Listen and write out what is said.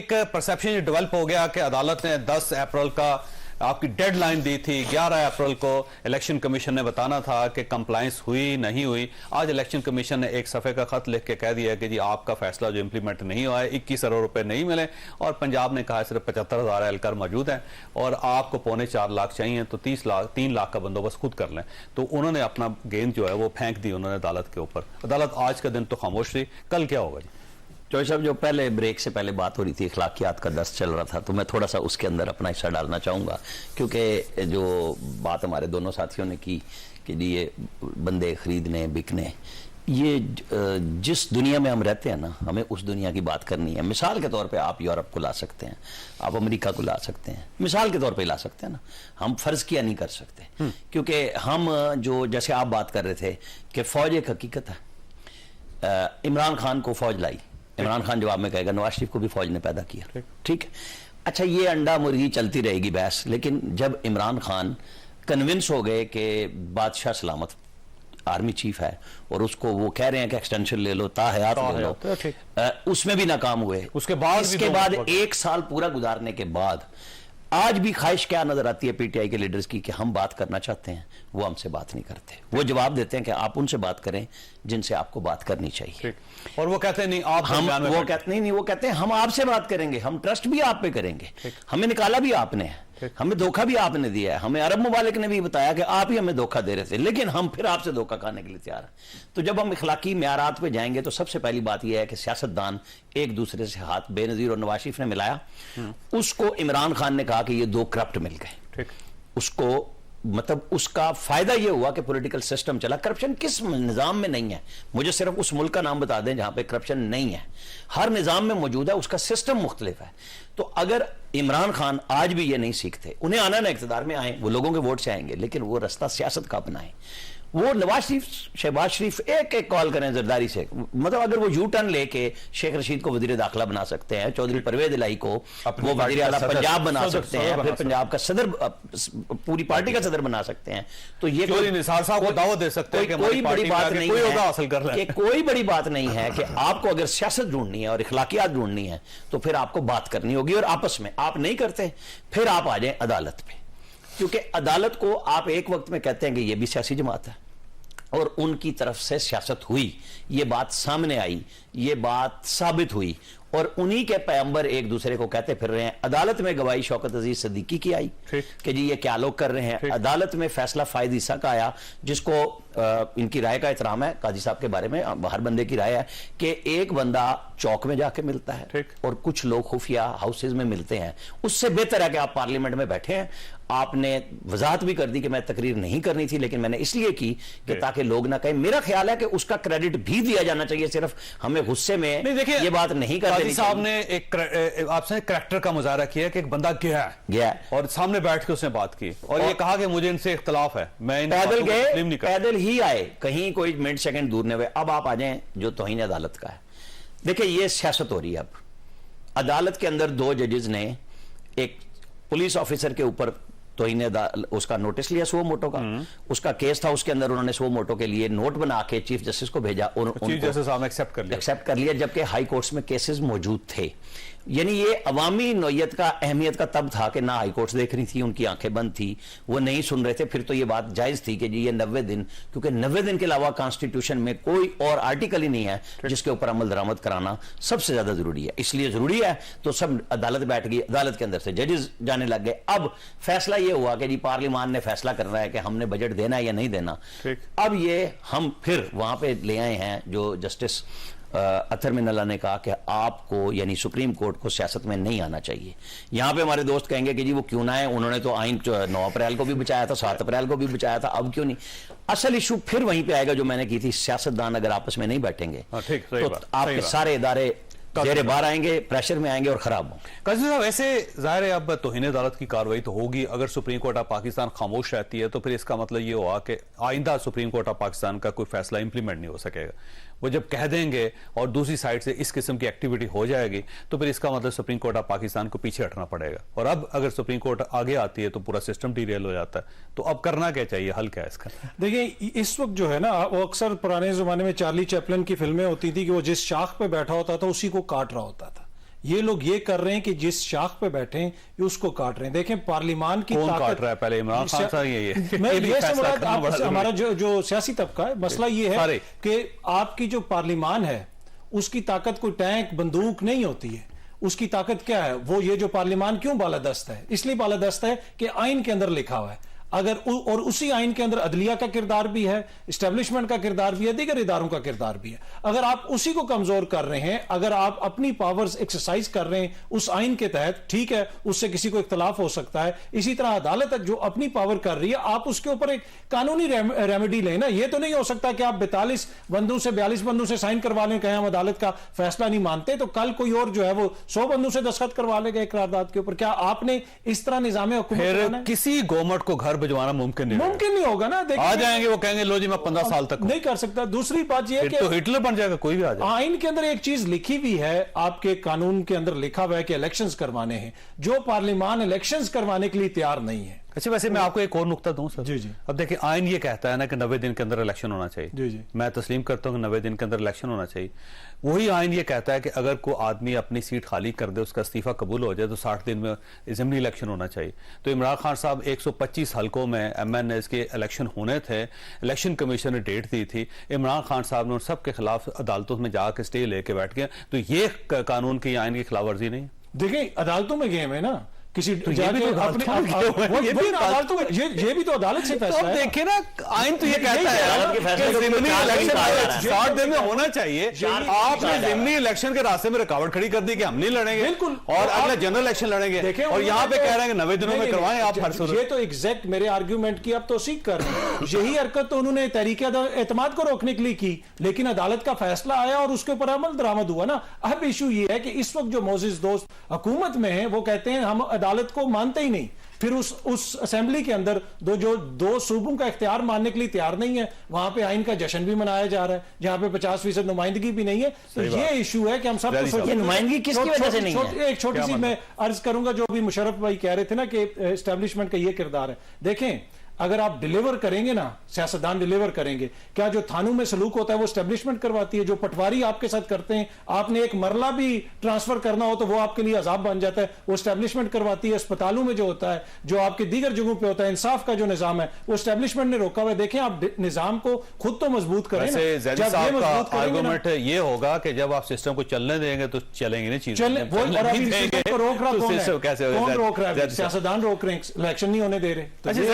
एक perception develop हो गया कि अदालत ने 10 अप्रैल का आपकी डेडलाइन दी थी, 11 अप्रैल को इलेक्शन कमीशन ने बताना था कि कंप्लायंस हुई नहीं हुई। आज इलेक्शन कमीशन ने एक सफ़े का खत लिख के कह दिया कि जी आपका फैसला जो इंप्लीमेंट नहीं हुआ है, 21 अरब रुपए नहीं मिले, और पंजाब ने कहा सिर्फ 75,000 एहलकार मौजूद हैं और आपको 4.25 लाख चाहिए, तो 3 लाख का बंदोबस्त खुद कर लें। तो उन्होंने अपना गेंद जो है वो फेंक दी उन्होंने अदालत के ऊपर। अदालत आज का दिन तो खामोश रही, कल क्या होगा जी? चौधरी साहब, जो पहले ब्रेक से पहले बात हो रही थी, अखलाकियात का दर्स चल रहा था, तो मैं थोड़ा सा उसके अंदर अपना हिस्सा डालना चाहूँगा, क्योंकि जो बात हमारे दोनों साथियों ने की कि ये बंदे खरीदने बिकने, ये जिस दुनिया में हम रहते हैं ना, हमें उस दुनिया की बात करनी है। मिसाल के तौर पे आप यूरोप को ला सकते हैं, आप अमेरिका को ला सकते हैं, मिसाल के तौर पे ला सकते हैं ना, हम फर्ज किया नहीं कर सकते, क्योंकि हम जो जैसे आप बात कर रहे थे कि फौज एक हकीकत है। इमरान खान को फौज लाई, इमरान खान जवाब में कहेगा नवाज शरीफ को भी फौज ने पैदा किया, ठीक है। अच्छा, ये अंडा मुर्गी चलती रहेगी बहस, लेकिन जब इमरान खान कन्विंस हो गए कि बादशाह सलामत आर्मी चीफ है और उसको वो कह रहे हैं कि एक्सटेंशन ले लो, ताहयात ले लो, उसमें भी नाकाम हुए। इसके बाद 1 साल पूरा गुजारने के बाद आज भी ख्वाहिश क्या नजर आती है पीटीआई के लीडर्स की कि हम बात करना चाहते हैं, वो हमसे बात नहीं करते। वो जवाब देते हैं कि आप उनसे बात करें जिनसे आपको बात करनी चाहिए, और वो कहते हैं नहीं आप वो कहते हैं हम आपसे बात करेंगे, हम ट्रस्ट भी आप पे करेंगे, हमें निकाला भी आपने है, हमें धोखा भी आपने दिया है, हमें अरब मुबालिक ने भी बताया कि आप ही हमें धोखा दे रहे थे, लेकिन हम फिर आपसे धोखा खाने के लिए तैयार हैं। तो जब हम इखलाकी म्यारात पे जाएंगे तो सबसे पहली बात यह है कि सियासतदान एक दूसरे से हाथ, बेनजीर और नवाज शरीफ ने मिलाया, उसको इमरान खान ने कहा कि ये 2 करप्ट मिल गए, उसको मतलब उसका फायदा यह हुआ कि पॉलिटिकल सिस्टम चला। करप्शन किस निजाम में नहीं है, मुझे सिर्फ उस मुल्क का नाम बता दें जहां पे करप्शन नहीं है। हर निजाम में मौजूद है, उसका सिस्टम मुख्तलिफ है। तो अगर इमरान खान आज भी ये नहीं सीखते, उन्हें आना ना इक़्तिदार में आए, वो लोगों के वोट से आएंगे, लेकिन वो रास्ता सियासत का अपनाएं। वो नवाज शरीफ, शहबाज शरीफ एक कॉल करें जरदारी से, मतलब अगर वो यू टर्न लेके शेख रशीद को वजीर दाखिला बना सकते हैं, चौधरी परवेज इलाही को वो वजीर आला पंजाब बना सकते हैं, फिर पंजाब का सदर, पूरी पार्टी का सदर बना सकते हैं, तो ये निसार साहब को दावत दे सकते हैं कि कोई बड़ी बात नहीं है, कोई बड़ी बात नहीं है कि आपको अगर सियासत ढूंढनी है और इखलाकियात ढूंढनी है तो फिर आपको बात करनी होगी, और आपस में आप नहीं करते फिर आप आ जाएं अदालत पे, क्योंकि अदालत को आप एक वक्त में कहते हैं कि ये भी सियासी जमात है और उनकी तरफ से सियासत हुई, ये बात सामने आई, ये बात साबित हुई, और उन्हीं के पैगंबर एक दूसरे को कहते फिर रहे हैं। अदालत में गवाही शौकत अजीज सिद्दीकी की आई कि जी ये क्या लोग कर रहे हैं। अदालत में फैसला फायद ईसा का आया, जिसको इनकी राय का एहतराम है, काजी साहब के बारे में हर बंदे की राय है कि एक बंदा चौक में जाके मिलता है और कुछ लोग खुफिया हाउसेज में मिलते हैं। उससे बेहतर है कि आप पार्लियामेंट में बैठे हैं। आपने वजाहत भी कर दी कि मैं तकरीर नहीं करनी थी, लेकिन मैंने इसलिए की कि ताकि लोग ना कहें। मेरा ख्याल है कि उसका क्रेडिट भी दिया जाना चाहिए, सिर्फ हमें गुस्से में ये बात नहीं कर काजी साहब ने एक आपसे करैक्टर का मुजाहरा किया कि एक बंदा गया और सामने बैठ के उसने बात की और ये कहा कि मुझे इनसे इख्तलाफ है, मैं पैदल गए, पैदल ही आए, कहीं कोई मिनट सेकंड दूर नहीं हुए। अब आप आ जाएं जो तौहीन अदालत का है। देखिए ये सियासत हो रही है। अब अदालत के अंदर 2 जजेस ने एक पुलिस ऑफिसर के ऊपर तौहीन उसका नोटिस लिया, सुओ मोटो का, उसका केस था, उसके अंदर उन्होंने सुओ मोटो के लिए नोट बना के चीफ जस्टिस को भेजा और चीफ जस्टिस साहब ने एक्सेप्ट कर लिया, जबकि हाई कोर्ट्स में केसेस मौजूद थे। यानी ये अवामी नौयत का अहमियत का तब था कि ना हाई कोर्ट्स देख रही थी, उनकी आंखें बंद थी, वो नहीं सुन रहे थे। फिर तो ये बात जायज थी कि जी ये 90 दिन, क्योंकि 90 दिन के अलावा कॉन्स्टिट्यूशन में कोई और आर्टिकल ही नहीं है जिसके ऊपर अमल दरामद कराना सबसे ज्यादा जरूरी है, इसलिए जरूरी है। तो सब अदालत बैठ गई, अदालत के अंदर से जजेस जाने लग गए। अब फैसला ये हुआ कि जी पार्लियामान ने फैसला करना है कि हमने बजट देना है या नहीं देना। अब ये हम फिर वहां पे ले आए हैं जो जस्टिस अतर मिनल्ला ने कहा कि आपको यानी सुप्रीम कोर्ट को सियासत में नहीं आना चाहिए। यहां पे हमारे दोस्त कहेंगे कि जी वो क्यों ना आए, उन्होंने तो आइन 9 अप्रैल को भी बचाया था, 7 अप्रैल को भी बचाया था, अब क्यों नहीं। असल इशू फिर वहीं पे आएगा जो मैंने की थी, सियासतदान अगर आपस में नहीं बैठेंगे तो आपके सारे इदारे जेरे बाहर आएंगे, प्रेशर में आएंगे और खराब होंगे। काजी साहब वैसे जाहिर है अब तौहीन अदालत की कार्रवाई तो होगी। अगर सुप्रीम कोर्ट ऑफ पाकिस्तान खामोश रहती है तो फिर इसका मतलब ये हुआ कि आइंदा सुप्रीम कोर्ट ऑफ पाकिस्तान का कोई फैसला इंप्लीमेंट नहीं हो सकेगा। वो जब कह देंगे और दूसरी साइड से इस किस्म की एक्टिविटी हो जाएगी तो फिर इसका मतलब सुप्रीम कोर्ट ऑफ पाकिस्तान को पीछे हटना पड़ेगा। और अब अगर सुप्रीम कोर्ट आगे आती है तो पूरा सिस्टम डीरेल हो जाता है। तो अब करना क्या चाहिए, हल क्या है इसका? देखिए इस वक्त जो है ना, वो अक्सर पुराने जमाने में चार्ली चैपलिन की फिल्में होती थी कि वो जिस शाख पे बैठा होता था उसी को काट रहा होता था। ये लोग ये कर रहे हैं कि जिस शाख पे बैठे हैं ये उसको काट रहे हैं। देखें पार्लियामान की कौन ताकत काट रहा है? पहले इमरान खान साहब मैं ये भी ये फैसला समझ करना बड़ा जरूरी हमारा है। जो सियासी तबका है, मसला ये है सारे। कि आपकी जो पार्लियामान है उसकी ताकत कोई टैंक बंदूक नहीं होती है। उसकी ताकत क्या है? वो ये जो पार्लियामान क्यों बालादस्त है? इसलिए बालादस्त है कि आइन के अंदर लिखा हुआ है, और उसी आइन के अंदर अदलिया का किरदार भी है, इस्टेब्लिशमेंट का किरदार भी है, दीगर इदारों का किरदार भी है। अगर आप उसी को कमजोर कर रहे हैं, अगर आप अपनी पावर्स एक्सरसाइज कर रहे हैं उस आइन के तहत, ठीक है, उससे किसी को इख्तलाफ हो सकता है। इसी तरह अदालत जो अपनी पावर कर रही है, आप उसके ऊपर एक कानूनी रेमेडी लें ना। ये तो नहीं हो सकता कि आप 42 बंदों से 42 बंदों से साइन करवा लें, कहें हम अदालत का फैसला नहीं मानते, तो कल कोई और जो है वो 100 बंदों से दस्तखत करवा लेगा एक करारदाद के ऊपर। क्या आपने इस तरह निजाम हुकूमत फिर बनाना है? किसी गवर्नमेंट को घर भिजवाना मुमकिन नहीं होगा। मुमकिन नहीं होगा ना। देखिए, आ जाएंगे वो कहेंगे लो जी मैं 15 साल तक हूं। नहीं कर सकता। दूसरी बात यह है फिर तो कि हिटलर बन जाएगा कोई भी आ जाए। आइन के अंदर एक चीज लिखी हुई है, आपके कानून के अंदर लिखा हुआ है कि इलेक्शंस करवाने हैं। जो पार्लियामान इलेक्शंस करवाने के लिए तैयार नहीं है। अच्छा, वैसे मैं आपको एक और नुक्ता दूं सर। जी, जी। अब देखिए, आइन ये कहता है ना कि 90 दिन के अंदर इलेक्शन होना चाहिए। जी, जी। मैं तस्लीम करता हूं कि 90 दिन के अंदर इलेक्शन होना चाहिए। वही आइन ये कहता है कि अगर कोई आदमी अपनी सीट खाली कर दे, उसका इस्तीफा कबूल हो जाए, तो 60 दिन में असेंबली इलेक्शन होना चाहिए। तो इमरान खान साहब 125 हलकों में MNAs के इलेक्शन होने थे, इलेक्शन कमीशन ने डेट दी थी, इमरान खान साहब ने उन सबके खिलाफ अदालतों में जाकर स्टे लेके बैठ गए। तो ये कानून की आइन की खिलाफ वर्जी नहीं है? देखिए, अदालतों में गए हैं ना किसी ये भी तो जाके अदालतों में गए हुए हैं। वो- ये वही भी ना, अदालतों में ये भी तो अदालत से तो फैसला अब है। देखिए ना, आइन तो ये यही कहता है अदालत के फैसले कि को ज़िमनी चार दिन इलेक्शन कहा जा रहा है। 60 दिन में होना चाहिए। आपने ज़िमनी इलेक्शन के रास्ते में रुकावट खड़ी कर दी कि हम नहीं लड़ेंगे, बिल्कुल। और तो अगला आप- जनरल इलेक्शन लड़ेंगे, देखें, और यहाँ पे कह रहे हैं कि 90 दिनों में नहीं, करवाएं आप हर सूरत। ये तो एग्जैक्ट मेरे आर्ग्यूमेंट की आप तौसीक कर रहे हैं। यही हरकत तो उन्होंने तहरीक एतमाद को रोकने के लिए की, लेकिन अदालत का फैसला आया और उसके ऊपर अमल दरामद हुआ ना। अब इशू ये है कि इस वक्त जो मोजिज दोस्त हुकूमत में है वो कहते हैं हम अदालत को मानते ही नहीं। फिर उस असेंबली के अंदर दो सूबों का इख्तियार मानने के लिए तैयार नहीं है। वहां पे आइन का जश्न भी मनाया जा रहा है जहां पे 50% नुमाइंदगी भी नहीं है। तो ये इशू है कि हम सब ये नुमाइंदगी किसकी वजह से नहीं है? एक छोटी सी मैं अर्ज करूंगा, जो भी मुशर्रफ भाई कह रहे थे ना कि एस्टेब्लिशमेंट का ये किरदार है। देखें, अगर आप डिलीवर करेंगे ना, सियासतदान डिलीवर करेंगे, क्या जो थानों में सलूक होता है वो एस्टेब्लिशमेंट करवाती है? जो पटवारी आपके साथ करते हैं, आपने एक मरला भी ट्रांसफर करना हो तो वो आपके लिए अजाब बन जाता है, वो एस्टेब्लिशमेंट करवाती है। अस्पतालों में जो होता है, जो आपके दीगर जगहों पे होता है, इंसाफ का जो निजाम है वो एस्टेब्लिशमेंट ने रोका हुआ है। देखें, आप निजाम को खुद तो मजबूत करें ना। वैसे ज़ैदी जब ये साहब मजबूत का करेंगे ना- आर्गुमेंट ये होगा कि जब आप सिस्टम को चलने देंगे तो चलेंगे नहीं चीजें। चलने वो, और अभी सिस्टम को रोक रहा तो कौन सिस्टम है? कैसे होगा? कौन रोक रहा है? ज़ैदी साहब। सियासतदान रोक रहे हैं, इलेक्शन नहीं होने दे रहे। तो अच्छा, ये-